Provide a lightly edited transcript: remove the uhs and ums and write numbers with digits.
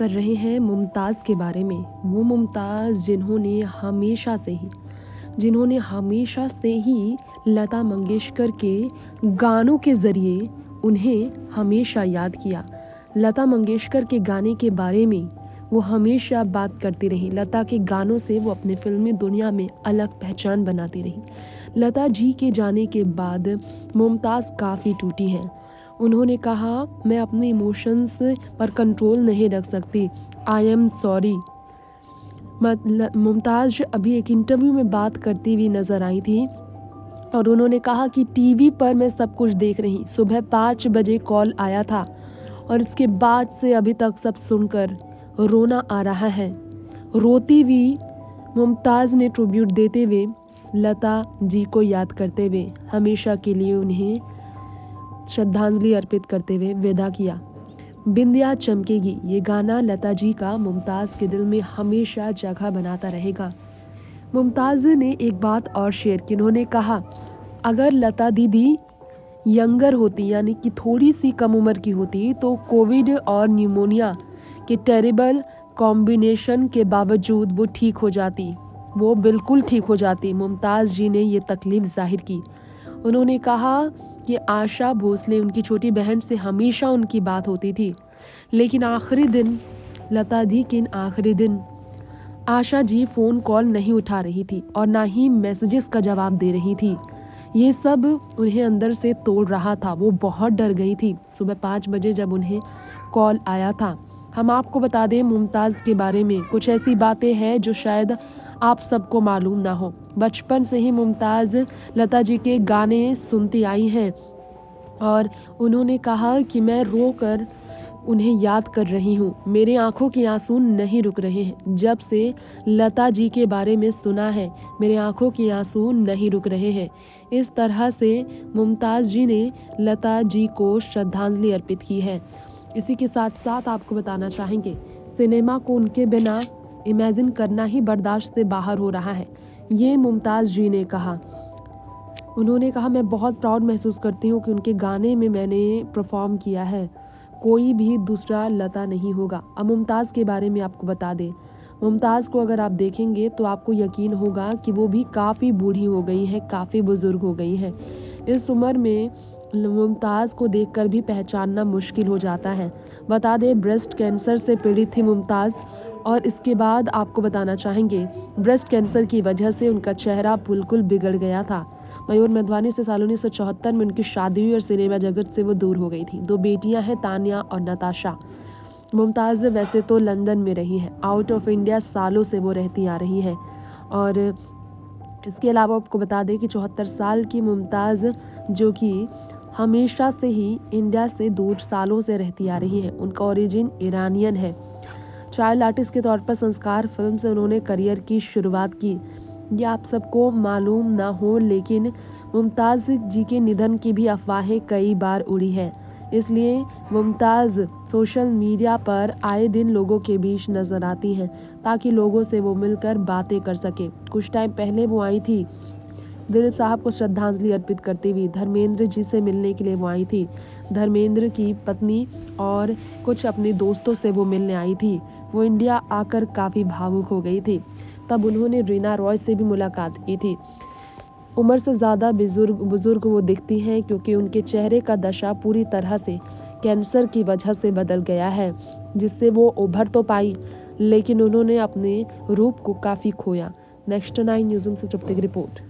कर रहे हैं मुमताज़ के बारे में। वो मुमताज़ जिन्होंने हमेशा से ही लता मंगेशकर के गानों के ज़रिए उन्हें हमेशा याद किया। लता मंगेशकर के गाने के बारे में वो हमेशा बात करती रही। लता के गानों से वो अपने फिल्मी दुनिया में अलग पहचान बनाती रही। लता जी के जाने के बाद मुमताज़ काफ़ी टूटी हैं। उन्होंने कहा, मैं अपने इमोशंस पर कंट्रोल नहीं रख सकती, आई एम सॉरी। मुमताज़ अभी एक इंटरव्यू में बात करती हुई नज़र आई थी और उन्होंने कहा कि टीवी पर मैं सब कुछ देख रही, सुबह 5 बजे कॉल आया था और इसके बाद से अभी तक सब सुनकर रोना आ रहा है। रोती हुई मुमताज़ ने ट्रिब्यूट देते हुए लता जी को याद करते हुए हमेशा के लिए उन्हें श्रद्धांजलि अर्पित करते हुए विदा किया। बिंदिया चमकेगी, ये गाना लता जी का मुमताज़ के दिल में हमेशा जगह बनाता रहेगा। मुमताज़ ने एक बात और शेयर की। उन्होंने कहा, अगर लता दीदी यंगर होती, यानी कि थोड़ी सी कम उम्र की होती, तो कोविड और न्यूमोनिया के टेरिबल कॉम्बिनेशन के बावजूद वो ठीक हो जाती, वो बिल्कुल ठीक हो जाती। मुमताज़ जी ने ये तकलीफ जाहिर की। उन्होंने कहा कि आशा भोसले, उनकी छोटी बहन से हमेशा उनकी बात होती थी, लेकिन आखिरी दिन, लता दी के आखिरी दिन आशा जी फ़ोन कॉल नहीं उठा रही थी और ना ही मैसेजेस का जवाब दे रही थी। ये सब उन्हें अंदर से तोड़ रहा था। वो बहुत डर गई थी सुबह 5 बजे जब उन्हें कॉल आया था। हम आपको बता दें मुमताज़ के बारे में कुछ ऐसी बातें हैं जो शायद आप सबको मालूम ना हो। बचपन से ही मुमताज़ लता जी के गाने सुनती आई हैं और उन्होंने कहा कि मैं रो कर उन्हें याद कर रही हूँ, मेरे आँखों के आंसू नहीं रुक रहे हैं। जब से लता जी के बारे में सुना है, मेरे आँखों के आंसू नहीं रुक रहे हैं। इस तरह से मुमताज़ जी ने लता जी को श्रद्धांजलि अर्पित की है। इसी के साथ साथ आपको बताना चाहेंगे, सिनेमा को उनके बिना इमेजिन करना ही बर्दाश्त से बाहर हो रहा है, ये मुमताज़ जी ने कहा। उन्होंने कहा, मैं बहुत प्राउड महसूस करती हूँ कि उनके गाने में मैंने परफॉर्म किया है, कोई भी दूसरा लता नहीं होगा। अब मुमताज़ के बारे में आपको बता दें, मुमताज़ को अगर आप देखेंगे तो आपको यकीन होगा कि वो भी काफ़ी बूढ़ी हो गई है, काफ़ी बुज़ुर्ग हो गई है। इस उम्र में मुमताज़ को देखकर भी पहचानना मुश्किल हो जाता है। बता दें, ब्रेस्ट कैंसर से पीड़ित थी मुमताज़ और इसके बाद आपको बताना चाहेंगे, ब्रेस्ट कैंसर की वजह से उनका चेहरा बिल्कुल बिगड़ गया था। मयूर मधवानी से साल 1974 में उनकी शादी हुई और सिनेमा जगत से वो दूर हो गई थी। 2 बेटियां हैं, तानिया और नताशा। मुमताज़ वैसे तो लंदन में रही है, आउट ऑफ इंडिया सालों से वो रहती आ रही है। और इसके अलावा आपको बता दें कि 74 साल की मुमताज़, जो कि हमेशा से ही इंडिया से दूर सालों से रहती आ रही है, उनका ओरिजिन ईरानियन है। चाइल्ड आर्टिस्ट के तौर पर संस्कार फिल्म से उन्होंने करियर की शुरुआत की। ये आप सबको मालूम ना हो, लेकिन मुमताज़ जी के निधन की भी अफवाहें कई बार उड़ी है, इसलिए मुमताज़ सोशल मीडिया पर आए दिन लोगों के बीच नज़र आती हैं ताकि लोगों से वो मिलकर बातें कर सके। कुछ टाइम पहले वो आई थी दिलीप साहब को श्रद्धांजलि अर्पित करती हुई, धर्मेंद्र जी से मिलने के लिए वो आई थी, धर्मेंद्र की पत्नी और कुछ अपने दोस्तों से वो मिलने आई थी। वो इंडिया आकर काफ़ी भावुक हो गई थी। तब उन्होंने रीना रॉय से भी मुलाकात की थी। उम्र से ज़्यादा बुजुर्ग वो दिखती हैं क्योंकि उनके चेहरे का दशा पूरी तरह से कैंसर की वजह से बदल गया है, जिससे वो उभर तो पाई लेकिन उन्होंने अपने रूप को काफ़ी खोया। नेक्स्ट 9 न्यूज़ से तृप्ति की रिपोर्ट।